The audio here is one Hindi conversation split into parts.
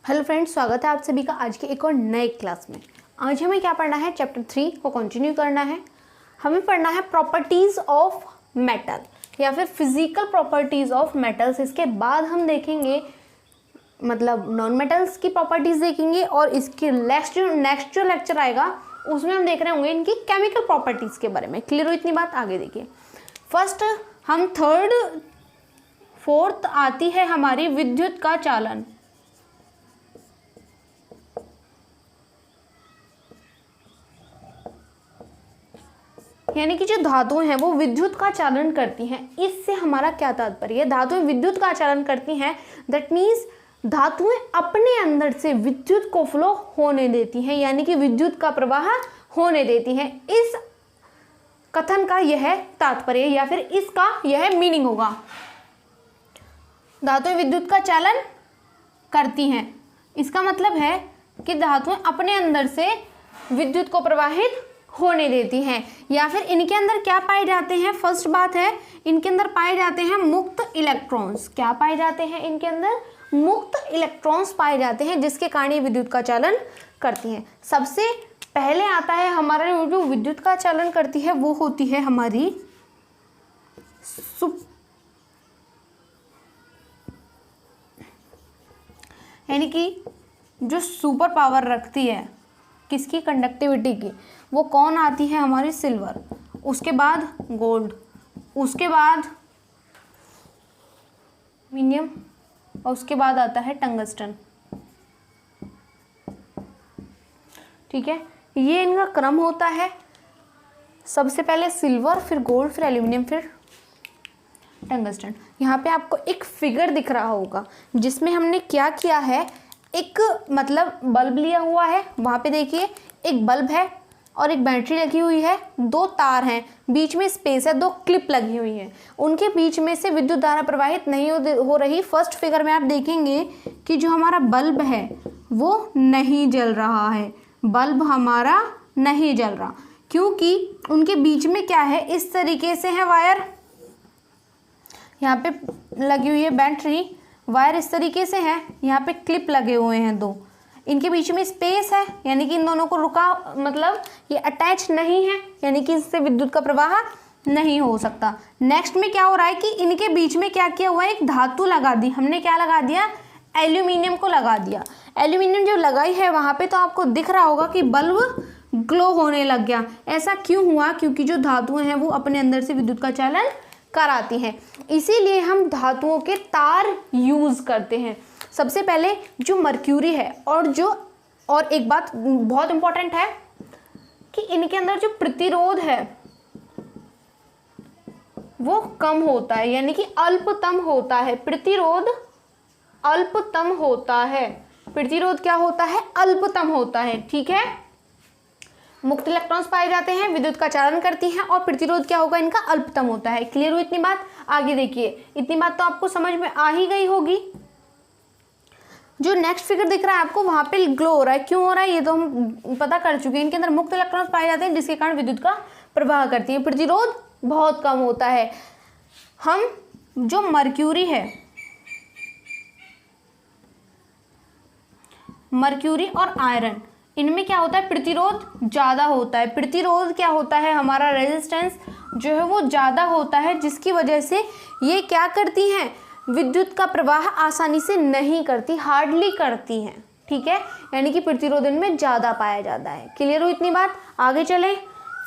हेलो फ्रेंड्स, स्वागत है आप सभी का आज के एक और नए क्लास में। आज हमें क्या पढ़ना है, चैप्टर 3 को कंटिन्यू करना है। हमें पढ़ना है प्रॉपर्टीज़ ऑफ मेटल या फिर फिजिकल प्रॉपर्टीज़ ऑफ मेटल्स। इसके बाद हम देखेंगे मतलब नॉन मेटल्स की प्रॉपर्टीज़ देखेंगे और इसके नेक्स्ट जो लेक्चर आएगा उसमें हम देख रहे होंगे इनकी केमिकल प्रॉपर्टीज़ के बारे में। क्लियर हो इतनी बात? आगे देखिए। फर्स्ट हम फोर्थ आती है हमारी विद्युत का चालन। यानी कि जो धातुएं हैं वो विद्युत का चालन करती हैं। इससे हमारा क्या तात्पर्य है? धातुएं विद्युत का चालन करती हैं, दैट मीन्स धातुएं अपने अंदर से विद्युत को फ्लो होने देती हैं, यानी कि विद्युत का प्रवाह होने देती हैं। इस कथन का यह तात्पर्य या फिर इसका यह मीनिंग होगा। धातुएं विद्युत का चालन करती हैं, इसका मतलब है कि धातुएं अपने अंदर से विद्युत को प्रवाहित होने देती हैं। या फिर इनके अंदर क्या पाए जाते हैं? फर्स्ट बात है, इनके अंदर पाए जाते हैं मुक्त इलेक्ट्रॉन्स। क्या पाए जाते हैं? इनके अंदर मुक्त इलेक्ट्रॉन्स पाए जाते हैं, जिसके कारण ये विद्युत का चालन करती हैं। सबसे पहले आता है हमारा जो विद्युत का चालन करती है वो होती है हमारी यानी कि जो सुपर पावर रखती है किसकी? कंडक्टिविटी की। वो कौन आती है? हमारी सिल्वर, उसके बाद गोल्ड, उसके बाद एल्युमिनियम और उसके बाद आता है टंगस्टन। ठीक है, ये इनका क्रम होता है। सबसे पहले सिल्वर, फिर गोल्ड, फिर एल्युमिनियम, फिर टंगस्टन। यहाँ पे आपको एक फिगर दिख रहा होगा जिसमें हमने क्या किया है, एक मतलब बल्ब लिया हुआ है। वहाँ पे देखिए एक बल्ब है और एक बैटरी लगी हुई है, दो तार हैं, बीच में स्पेस है, दो क्लिप लगी हुई हैं। उनके बीच में से विद्युत धारा प्रवाहित नहीं हो रही। फर्स्ट फिगर में आप देखेंगे कि जो हमारा बल्ब है वो नहीं जल रहा है। बल्ब हमारा नहीं जल रहा क्योंकि उनके बीच में क्या है, इस तरीके से है वायर, यहाँ पे लगी हुई है बैटरी, वायर इस तरीके से है, यहाँ पे क्लिप लगे हुए हैं दो, इनके बीच में स्पेस है, यानी कि इन दोनों को रुका मतलब ये अटैच नहीं है, यानी कि इससे विद्युत का प्रवाह नहीं हो सकता। नेक्स्ट में क्या हो रहा है कि इनके बीच में क्या किया हुआ है, एक धातु लगा दी हमने। क्या लगा दिया? एल्यूमिनियम को लगा दिया। एल्यूमिनियम जो लगाई है वहाँ पे तो आपको दिख रहा होगा कि बल्ब ग्लो होने लग गया। ऐसा क्यों हुआ? क्योंकि जो धातुएं हैं वो अपने अंदर से विद्युत का चालन कराती हैं। इसीलिए हम धातुओं के तार यूज़ करते हैं। सबसे पहले जो मर्क्यूरी है और एक बात बहुत इंपॉर्टेंट है कि इनके अंदर जो प्रतिरोध है वो कम होता है, यानी कि अल्पतम होता है। प्रतिरोध अल्पतम होता है। प्रतिरोध क्या होता है? अल्पतम होता है। ठीक है, मुक्त इलेक्ट्रॉन्स पाए जाते हैं, विद्युत का चालन करती हैं और प्रतिरोध क्या होगा इनका? अल्पतम होता है। क्लियर हुई इतनी बात? आगे देखिए, इतनी बात तो आपको समझ में आ ही गई होगी। जो नेक्स्ट फिगर दिख रहा है आपको, वहां पे ग्लो हो रहा है। क्यों हो रहा है ये तो हम पता कर चुके हैं। इनके अंदर मुक्त इलेक्ट्रॉन्स पाए जाते हैं जिसके कारण विद्युत का प्रवाह करती है। प्रतिरोध बहुत कम होता है। हम जो मर्क्यूरी है, मर्क्यूरी और आयरन, इनमें क्या होता है? प्रतिरोध ज़्यादा होता है। प्रतिरोध क्या होता है? हमारा रेजिस्टेंस जो है वो ज़्यादा होता है, जिसकी वजह से ये क्या करती हैं? विद्युत का प्रवाह आसानी से नहीं करती, हार्डली करती हैं। ठीक है, यानी कि प्रतिरोध इनमें ज़्यादा पाया जाता है। क्लियर हो इतनी बात? आगे चलें।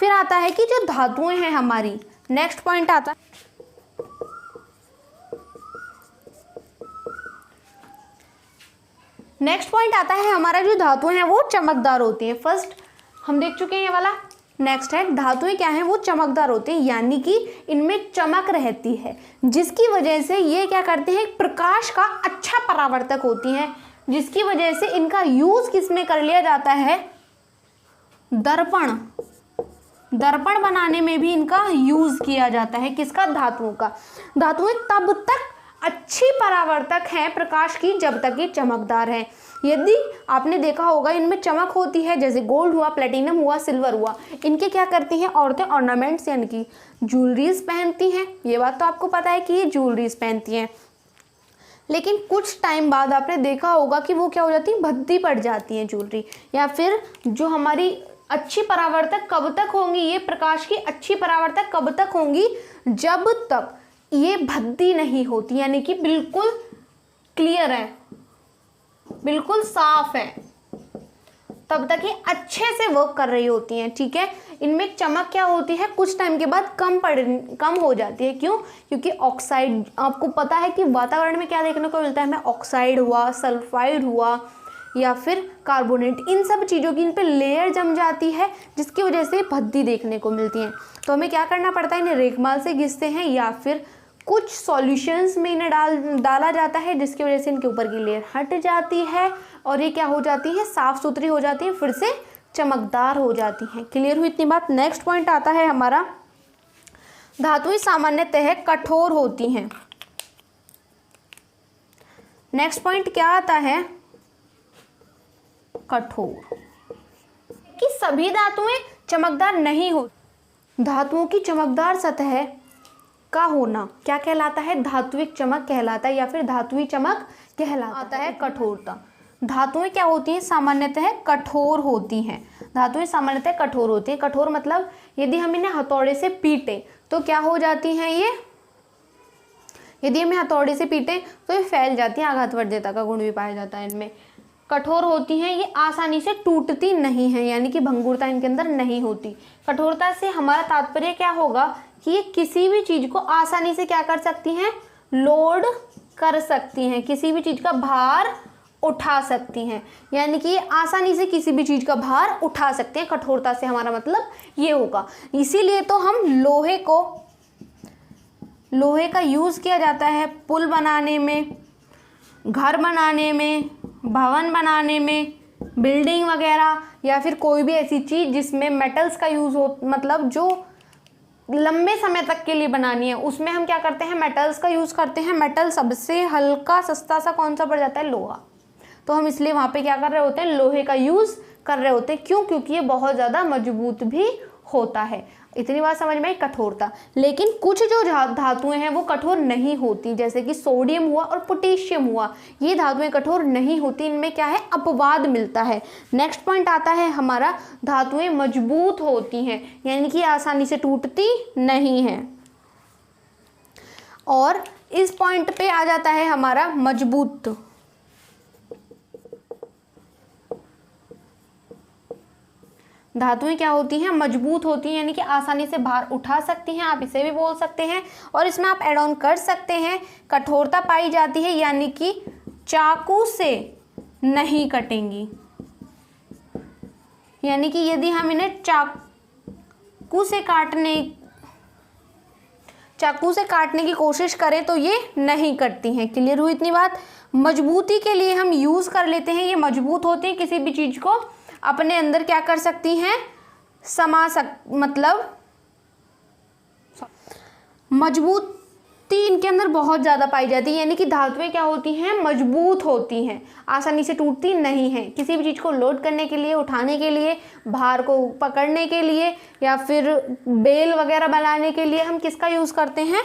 फिर आता है कि जो धातुएं हैं हमारी, नेक्स्ट पॉइंट आता है हमारा जो धातुएं हैं वो चमकदार होती हैं। फर्स्ट हम देख चुके हैं ये वाला। नेक्स्ट है धातुएं क्या हैं? वो चमकदार होती हैं, यानी कि इनमें चमक रहती है, जिसकी वजह से ये क्या करते हैं? प्रकाश का अच्छा परावर्तक होती हैं, जिसकी वजह से इनका यूज किस में कर लिया जाता है? दर्पण बनाने में भी इनका यूज किया जाता है। किसका? धातुओं का। धातुएं तब तक अच्छी परावर्तक हैं प्रकाश की जब तक ये चमकदार हैं। यदि आपने देखा होगा इनमें चमक होती है, जैसे गोल्ड हुआ, प्लेटिनम हुआ, सिल्वर हुआ, इनके क्या करती हैं औरतें? ऑर्नामेंट्स यानी कि ज्वेलरीज पहनती हैं। ये बात तो आपको पता है कि ये ज्वेलरीज पहनती हैं। लेकिन कुछ टाइम बाद आपने देखा होगा कि वो क्या हो जाती है, भद्दी पड़ जाती है ज्वेलरी। या फिर जो हमारी अच्छी परावर्तक कब तक होंगी, ये प्रकाश की अच्छी परावर्तक कब तक होंगी, जब तक ये भद्दी नहीं होती, यानी कि बिल्कुल क्लियर है, बिल्कुल साफ है, तब तक ये अच्छे से वर्क कर रही होती हैं। ठीक है, इनमें चमक क्या होती है, कुछ टाइम के बाद कम हो जाती है। क्यों? क्योंकि ऑक्साइड, आपको पता है कि वातावरण में क्या देखने को मिलता है हमें, ऑक्साइड हुआ, सल्फाइड हुआ या फिर कार्बोनेट, इन सब चीज़ों की इन पे लेयर जम जाती है, जिसकी वजह से भद्दी देखने को मिलती है। तो हमें क्या करना पड़ता है, इन्हें रेगमाल से घिसते हैं या फिर कुछ सॉल्यूशंस में इन्हें डाला जाता है, जिसकी वजह से इनके ऊपर की लेयर हट जाती है और ये क्या हो जाती है, साफ़ सुथरी हो जाती है, फिर से चमकदार हो जाती हैं। क्लियर हुई इतनी बात। नेक्स्ट पॉइंट आता है हमारा, धातुएं सामान्यतः कठोर होती हैं। नेक्स्ट पॉइंट क्या आता है, कठोर, कि सभी धातुएं चमकदार नहीं होती। धातुओं की चमकदार सतह का होना क्या कहलाता है, धात्विक चमक कहलाता है, या फिर धातुई चमक कहलाता है कठोरता। धातुएं क्या होती हैं, सामान्यतः कठोर होती हैं। धातुएं सामान्यतः कठोर होती हैं। कठोर मतलब यदि हम इन्हें हथौड़े से पीटे तो क्या हो जाती हैं ये, यदि हमें हथौड़े से पीटे तो ये फैल जाती है, आघातवर्ध्यता का गुण भी पाया जाता है इनमें। कठोर होती हैं, ये आसानी से टूटती नहीं है, यानी कि भंगुरता इनके अंदर नहीं होती। कठोरता से हमारा तात्पर्य क्या होगा कि ये किसी भी चीज़ को आसानी से क्या कर सकती हैं, लोड कर सकती हैं, किसी भी चीज़ का भार उठा सकती हैं, यानी कि ये आसानी से किसी भी चीज़ का भार उठा सकते हैं। कठोरता से हमारा मतलब ये होगा। इसीलिए तो हम लोहे का यूज़ किया जाता है पुल बनाने में, घर बनाने में, भवन बनाने में, बिल्डिंग वगैरह, या फिर कोई भी ऐसी चीज़ जिसमें मेटल्स का यूज़ हो, मतलब जो लंबे समय तक के लिए बनानी है, उसमें हम क्या करते हैं, मेटल्स का यूज़ करते हैं। मेटल सबसे हल्का सस्ता सा कौन सा पड़ जाता है, लोहा। तो हम इसलिए वहाँ पे क्या कर रहे होते हैं, लोहे का यूज़ कर रहे होते हैं। क्यों? क्योंकि ये बहुत ज़्यादा मजबूत भी होता है। इतनी बात समझ में आई, कठोरता। लेकिन कुछ जो धातुएं हैं वो कठोर नहीं होती, जैसे कि सोडियम हुआ और पोटेशियम हुआ, ये धातुएं कठोर नहीं होती, इनमें क्या है, अपवाद मिलता है। नेक्स्ट पॉइंट आता है हमारा, धातुएं मजबूत होती हैं, यानी कि आसानी से टूटती नहीं हैं। और इस पॉइंट पे आ जाता है हमारा मजबूत। धातुएं क्या होती हैं, मजबूत होती हैं, यानी कि आसानी से भार उठा सकती हैं, आप इसे भी बोल सकते हैं। और इसमें आप ऐड ऑन कर सकते हैं, कठोरता पाई जाती है, यानी कि चाकू से नहीं कटेंगी, यानी कि यदि हम इन्हें चाकू से काटने की कोशिश करें तो ये नहीं कटती हैं। क्लियर हुई इतनी बात। मजबूती के लिए हम यूज़ कर लेते हैं, ये मजबूत होते हैं, किसी भी चीज़ को अपने अंदर क्या कर सकती हैं, मतलब मजबूती इनके अंदर बहुत ज़्यादा पाई जाती है, यानी कि धातुएं क्या होती हैं, मजबूत होती हैं, आसानी से टूटती नहीं हैं। किसी भी चीज़ को लोड करने के लिए, उठाने के लिए, भार को पकड़ने के लिए, या फिर बेल वगैरह बनाने के लिए हम किसका यूज़ करते हैं,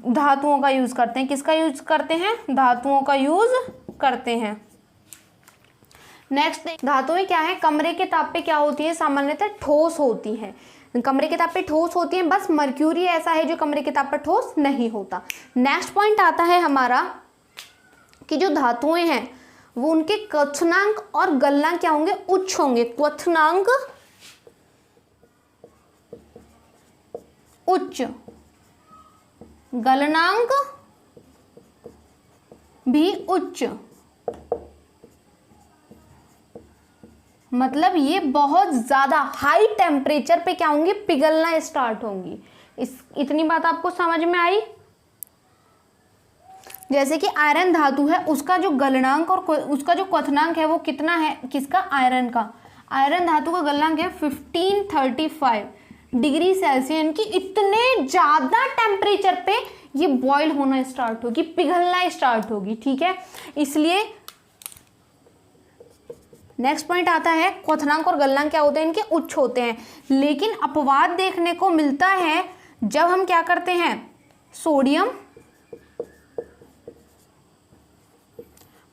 धातुओं का यूज़ करते हैं। किसका यूज़ करते हैं, धातुओं का यूज़ करते हैं। नेक्स्ट, धातुएं क्या है, कमरे के ताप पे क्या होती है, सामान्यतः ठोस होती हैं। कमरे के ताप पे ठोस होती हैं, बस मर्क्यूरी ऐसा है जो कमरे के ताप पर ठोस नहीं होता। नेक्स्ट पॉइंट आता है हमारा कि जो धातुएं हैं वो उनके क्वथनांक और गलनांक क्या होंगे, उच्च होंगे। क्वथनांक उच्च, गलनांक भी उच्च, मतलब ये बहुत ज़्यादा हाई टेम्परेचर पे क्या होंगी, पिघलना स्टार्ट होंगी। इतनी बात आपको समझ में आई। जैसे कि आयरन धातु है, उसका जो गलनांक और उसका जो क्वथनांक है वो कितना है, किसका, आयरन का। आयरन धातु का गलनांक है 1535 डिग्री सेल्सियस, यानी कि इतने ज़्यादा टेम्परेचर पे ये बॉयल होना स्टार्ट होगी, पिघलना स्टार्ट होगी। ठीक है, इसलिए नेक्स्ट पॉइंट आता है, क्वथनांक और गलनांक क्या होते हैं, इनके उच्च होते हैं। लेकिन अपवाद देखने को मिलता है जब हम क्या करते हैं, सोडियम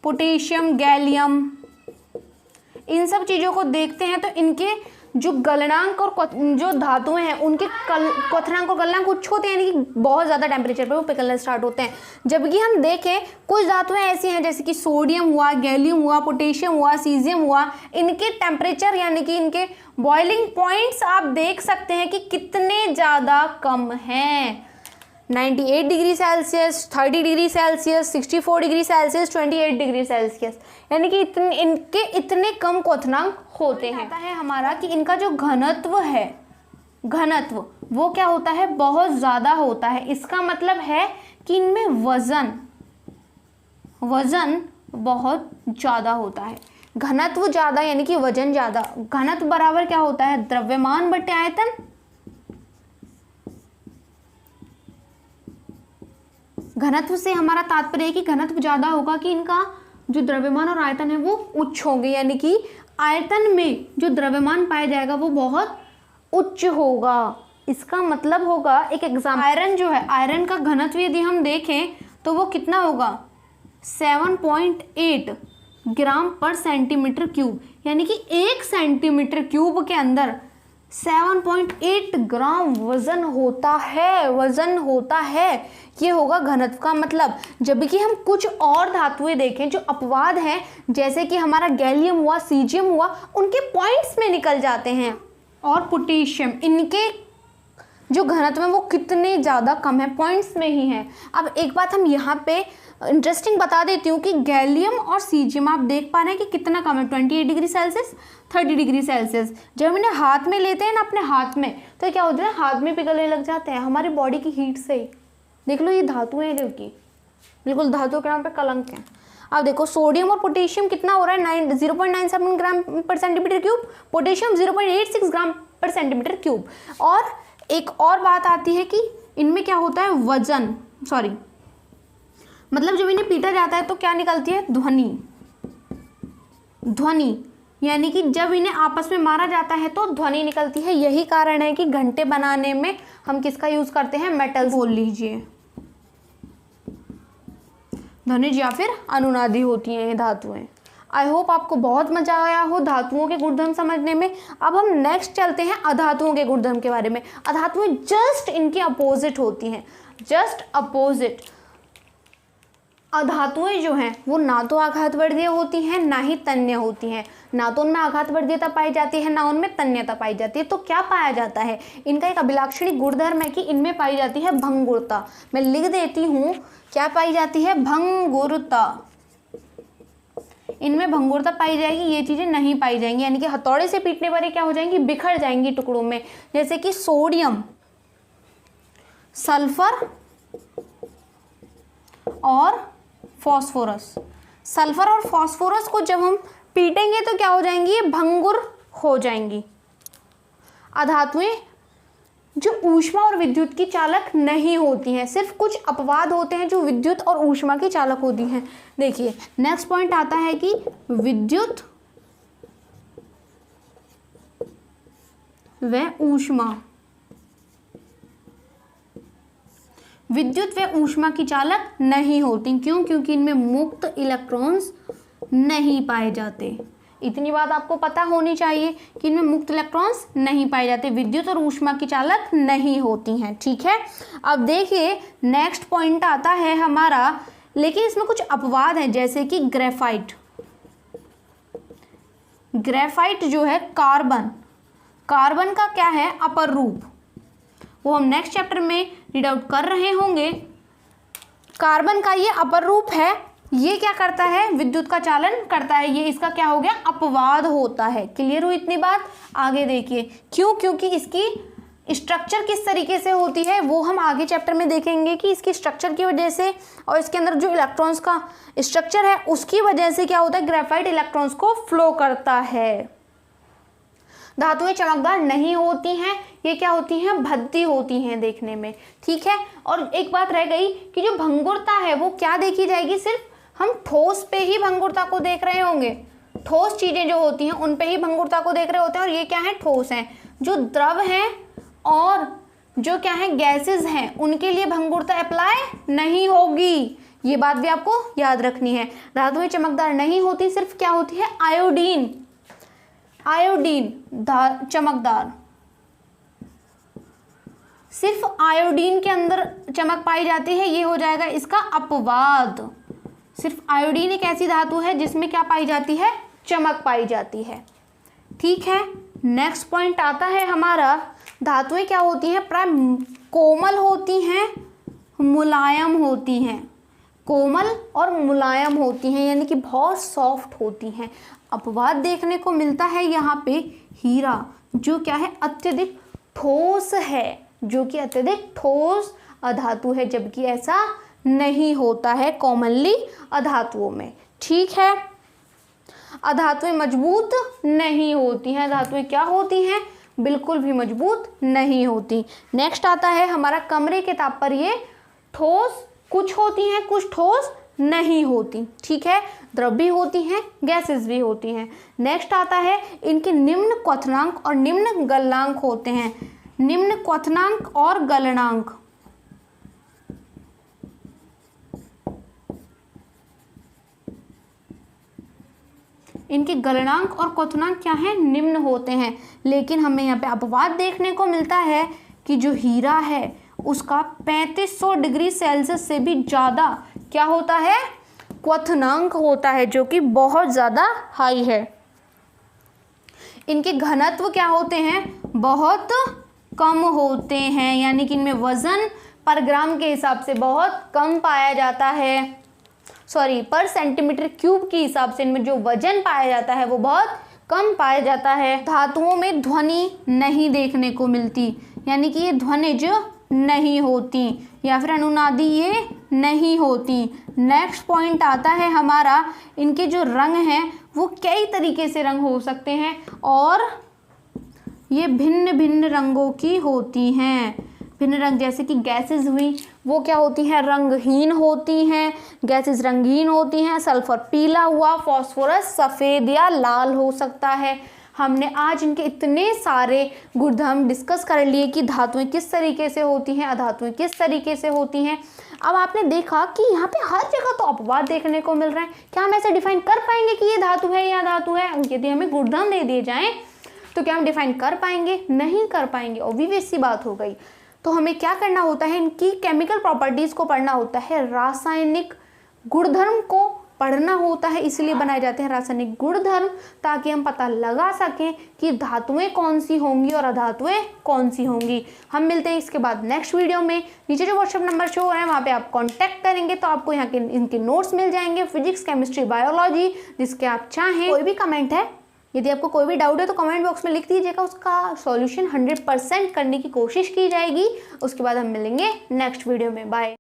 पोटेशियम, गैलियम, इन सब चीज़ों को देखते हैं तो इनके जो गलनांक और जो धातुएं हैं उनके क्वथनांक और गलनांक उच्च होते हैं, यानी कि बहुत ज़्यादा टेम्परेचर पे वो पिघलना स्टार्ट होते हैं। जबकि हम देखें कुछ धातुएं ऐसी हैं जैसे कि सोडियम हुआ, गैलियम हुआ, पोटेशियम हुआ, सीजियम हुआ, इनके टेम्परेचर यानी कि इनके बॉइलिंग पॉइंट्स आप देख सकते हैं कि कितने ज़्यादा कम हैं। 98 degree Celsius, 30 degree Celsius, 64 degree Celsius, 28 degree Celsius, यानी कि इनके इतने कम क्वथनांक होते हैं। है हमारा कि इनका जो घनत्व है, घनत्व वो क्या होता है, बहुत ज़्यादा होता है। इसका मतलब है कि इनमें वजन बहुत ज़्यादा होता है। घनत्व ज़्यादा यानी कि वजन ज़्यादा। घनत्व बराबर क्या होता है, द्रव्यमान बटे आयतन। घनत्व से हमारा तात्पर्य है कि घनत्व ज़्यादा होगा कि इनका जो द्रव्यमान और आयतन है वो उच्च होंगे, यानी कि आयतन में जो द्रव्यमान पाया जाएगा वो बहुत उच्च होगा। इसका मतलब होगा एक एग्जाम, आयरन जो है, आयरन का घनत्व यदि हम देखें तो वो कितना होगा, 7.8 ग्राम पर सेंटीमीटर क्यूब, यानी कि 1 सेंटीमीटर क्यूब के अंदर 7.8 ग्राम वजन होता है। ये होगा घनत्व का मतलब। जबकि हम कुछ और धातुएं देखें जो अपवाद हैं, जैसे कि हमारा गैलियम हुआ, सीजियम हुआ, उनके पॉइंट्स में निकल जाते हैं। और पोटेशियम, इनके जो घनत्व है वो कितने ज़्यादा कम है, पॉइंट्स में ही है। अब एक बात हम यहाँ पे इंटरेस्टिंग बता देती हूँ कि गैलियम और सीजियम आप देख पा रहे हैं कि कितना कम है, 28 डिग्री सेल्सियस, 30 डिग्री सेल्सियस। जब हम इन्हें हाथ में लेते हैं ना अपने हाथ में, तो क्या होता है, हाथ में पिघलने लग जाते हैं हमारी बॉडी की हीट से ही। देख लो ये धातुएं हैं जो कि बिल्कुल धातुओं के नाम पे कलंक हैं। अब देखो सोडियम और पोटेशियम कितना हो रहा है, 0.97 ग्राम पर सेंटीमीटर क्यूब, पोटेशियम 0.86 ग्राम पर सेंटीमीटर क्यूब। और एक और बात आती है कि इनमें क्या होता है, वजन, सॉरी मतलब जब इन्हें पीटा जाता है तो क्या निकलती है, ध्वनि, यानी कि जब इन्हें आपस में मारा जाता है तो ध्वनि निकलती है। यही कारण है कि घंटे बनाने में हम किसका यूज करते हैं, मेटल्स। बोल लीजिए, ध्वनिज या फिर अनुनादी होती हैं ये धातुएं। आई होप आपको बहुत मजा आया हो धातुओं के गुणधर्म समझने में। अब हम नेक्स्ट चलते हैं अधातुओं के गुणधर्म के बारे में। अधातुएं जस्ट इनके अपोजिट होती हैं, जस्ट अपोजिट। अधातुएं जो हैं वो ना तो आघातवर्धीय होती हैं ना ही तन्य होती हैं। ना तो उनमें आघातवर्धीयता पाई जाती है ना उनमें तन्यता पाई जाती है। तो क्या पाया जाता है, इनका एक अभिलाक्षणी गुणधर्म है कि इनमें पाई जाती है भंगुरता। मैं लिख देती हूँ, क्या पाई जाती है, भंगुरता। इनमें भंगुरता पाई जाएगी, ये चीज़ें नहीं पाई जाएंगी, यानी कि हथौड़े से पीटने पर ये क्या हो जाएंगी, बिखर जाएंगी टुकड़ों में। जैसे कि सोडियम, सल्फर और फॉस्फोरस। सल्फर और फॉस्फोरस को जब हम पीटेंगे तो क्या हो जाएंगी, ये भंगुर हो जाएंगी। अधातुएं जो ऊष्मा और विद्युत की चालक नहीं होती हैं, सिर्फ कुछ अपवाद होते हैं जो विद्युत और ऊष्मा की चालक होती हैं। देखिए नेक्स्ट पॉइंट आता है कि विद्युत व ऊष्मा, विद्युत व ऊष्मा की चालक नहीं होती। क्यों? क्योंकि इनमें मुक्त इलेक्ट्रॉन्स नहीं पाए जाते। इतनी बात आपको पता होनी चाहिए कि इनमें मुक्त इलेक्ट्रॉन्स नहीं पाए जाते, विद्युत और ऊष्मा की चालक नहीं होती हैं। ठीक है, अब देखिए नेक्स्ट पॉइंट आता है हमारा, लेकिन इसमें कुछ अपवाद हैं, जैसे कि ग्रेफाइट। ग्रेफाइट जो है कार्बन, कार्बन का क्या है, अपर रूप, वो हम नेक्स्ट चैप्टर में रीड आउट कर रहे होंगे। कार्बन का ये अपर रूप है, ये क्या करता है, विद्युत का चालन करता है। ये इसका क्या हो गया, अपवाद होता है। क्लियर हुई इतनी बात? आगे देखिए क्यों, क्योंकि इसकी स्ट्रक्चर किस तरीके से होती है वो हम आगे चैप्टर में देखेंगे कि इसकी स्ट्रक्चर की वजह से और इसके अंदर जो इलेक्ट्रॉन्स का स्ट्रक्चर है उसकी वजह से क्या होता है, ग्रेफाइट इलेक्ट्रॉन्स को फ्लो करता है। धातुएं चमकदार नहीं होती हैं, ये क्या होती हैं, भद्दी होती हैं देखने में। ठीक है, और एक बात रह गई कि जो भंगुरता है वो क्या देखी जाएगी, सिर्फ हम ठोस पे ही भंगुरता को देख रहे होंगे। ठोस चीजें जो होती हैं उन पे ही भंगुरता को देख रहे होते हैं, और ये क्या है, ठोस हैं। जो द्रव हैं और जो क्या है, गैसेस हैं, उनके लिए भंगुरता अप्लाई नहीं होगी। ये बात भी आपको याद रखनी है। धातुएं चमकदार नहीं होती, सिर्फ क्या होती है, आयोडीन, आयोडीन चमकदार, सिर्फ आयोडीन के अंदर चमक पाई जाती है, ये हो जाएगा इसका अपवाद। सिर्फ आयोडीन एक ऐसी धातु है जिसमें क्या पाई जाती है, चमक पाई जाती है। ठीक है, नेक्स्ट पॉइंट आता है हमारा, धातुएं क्या होती हैं, प्राय कोमल होती हैं, मुलायम होती हैं, कोमल और मुलायम होती हैं, यानी कि बहुत सॉफ्ट होती हैं। अपवाद देखने को मिलता है यहाँ पे हीरा, जो क्या है, अत्यधिक ठोस है, जो कि अत्यधिक ठोस अधातु है, जबकि ऐसा नहीं होता है कॉमनली अधातुओं में। ठीक है, अधातुएं मजबूत नहीं होती हैं, धातुएं क्या होती हैं, बिल्कुल भी मजबूत नहीं होती। नेक्स्ट आता है हमारा कमरे के तापमान, ठोस कुछ होती हैं, कुछ ठोस नहीं होती। ठीक है, द्रव भी होती हैं, गैसेस भी होती हैं। नेक्स्ट आता है इनके निम्न क्वथनांक और निम्न गलनांक होते हैं, निम्न क्वथनांक और गलनांक। इनके गलनांक और क्वथनांक क्या है, निम्न होते हैं। लेकिन हमें यहाँ पे अपवाद देखने को मिलता है कि जो हीरा है उसका 3500 डिग्री सेल्सियस से भी ज़्यादा क्या होता है, क्वथनांक होता है, जो कि बहुत ज़्यादा हाई है। इनके घनत्व क्या होते हैं, बहुत कम होते हैं, यानी कि इनमें वजन पर ग्राम के हिसाब से बहुत कम पाया जाता है, सॉरी पर सेंटीमीटर क्यूब के हिसाब से इनमें जो वजन पाया जाता है वो बहुत कम पाया जाता है। धातुओं में ध्वनि नहीं देखने को मिलती, यानी कि ये ध्वनिज नहीं होती या फिर अनुनादी ये नहीं होती। नेक्स्ट पॉइंट आता है हमारा, इनके जो रंग हैं वो कई तरीके से रंग हो सकते हैं और ये भिन्न भिन्न रंगों की होती हैं। भिन्न रंग जैसे कि गैसेस हुई, वो क्या होती हैं, रंगहीन होती हैं, गैसेस रंगीन होती हैं। सल्फर पीला हुआ, फास्फोरस सफ़ेद या लाल हो सकता है। हमने आज इनके इतने सारे गुणधर्म डिस्कस कर लिए कि धातुएं किस तरीके से होती हैं, अधातुएं किस तरीके से होती हैं। अब आपने देखा कि यहाँ पे हर जगह तो अपवाद देखने को मिल रहे हैं। क्या हम ऐसे डिफाइन कर पाएंगे कि ये धातु है या धातु है? यदि हमें गुणधर्म दे दिए जाएं तो क्या हम डिफाइन कर पाएंगे? नहीं कर पाएंगे, ऑब्वियस सी बात हो गई। तो हमें क्या करना होता है, इनकी केमिकल प्रॉपर्टीज़ को पढ़ना होता है, रासायनिक गुणधर्म को पढ़ना होता है। इसलिए बनाए जाते हैं रासायनिक गुणधर्म, ताकि हम पता लगा सकें कि धातुएं कौन सी होंगी और अधातुएं कौन सी होंगी। हम मिलते हैं इसके बाद नेक्स्ट वीडियो में। नीचे जो व्हाट्सएप नंबर शो है वहाँ पे आप कांटेक्ट करेंगे तो आपको यहाँ के इनके नोट्स मिल जाएंगे, फिजिक्स, केमिस्ट्री, बायोलॉजी, जिसके आप चाहें। कोई भी कमेंट है, यदि आपको कोई भी डाउट है तो कमेंट बॉक्स में लिख दीजिएगा, उसका सॉल्यूशन 100% करने की कोशिश की जाएगी। उसके बाद हम मिलेंगे नेक्स्ट वीडियो में। बाय।